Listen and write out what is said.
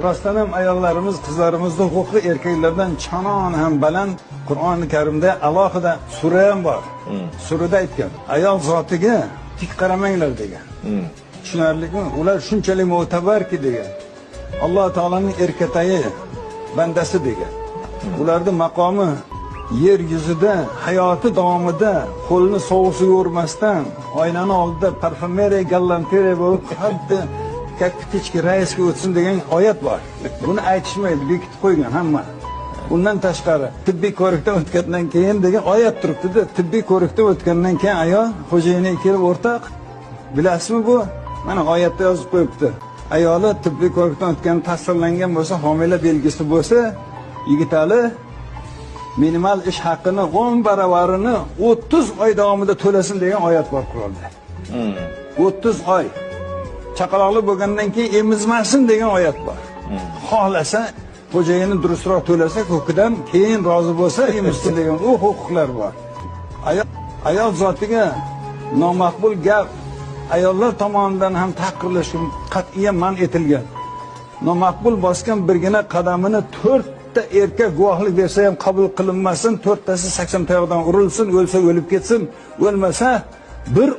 rostdan ham ayollarimiz, qizlarimizning huquqi erkaklardan chanon ham baland. Qur'oni Karimda alohida sura ham bor. Surada aytgan, ayol zotiga tik qaramanglar degan. Tushunarlimi? Ular shunchalik mo'tabarki degan. Alloh taolaning erkatayi bandasi degan. Ularning maqomi yer yuzida hayoti davomida qo'lni sovuqsiz yo'rmasdan oynani oldida parfumeriya galanteriya bo'lib xuddi kapichki raisga o'tsin degan oyat bor. Buni aytishmaydi, bekitib qo'ygan hamma. Bundan tashqari tibbiy ko'rikdan o'tgandan keyin degan oyat turibdi-da. Tibbiy ko'rikdan o'tgandan keyin ayol xo'jayiniga kelib, o'rtoq, bilasizmi bu? Mana oyatda yozib qo'yibdi. Ayoli tibbiy ko'rikdan o'tgan tasdiqlangan bo'lsa, homila belgisi bo'lsa, Yigitali minimal ish haqini 10 baravarini 30 oy davomida to'lasin degan oyat bor Qur'onda. 30 oy. Chaqaloqli bo'lgandan keyin emizmasin degan oyat bor. Xohlasa xo'jayini durustroq to'lasa, ko'kidan keyin rozi bo'lsa emizsin degan u huquqlar bor. Ayol zotiga nomaqbul gap ayollar tomonidan ham taqdirlashi qat'iyan man etilgan. Nomaqbul bosgan birgina qadamini 4 erkak guvohlik bersa ham qabul qilinmasin, 4tasi 80 tayoqdan urilsin, o'lsa o'lib ketsin, o'lmasa bir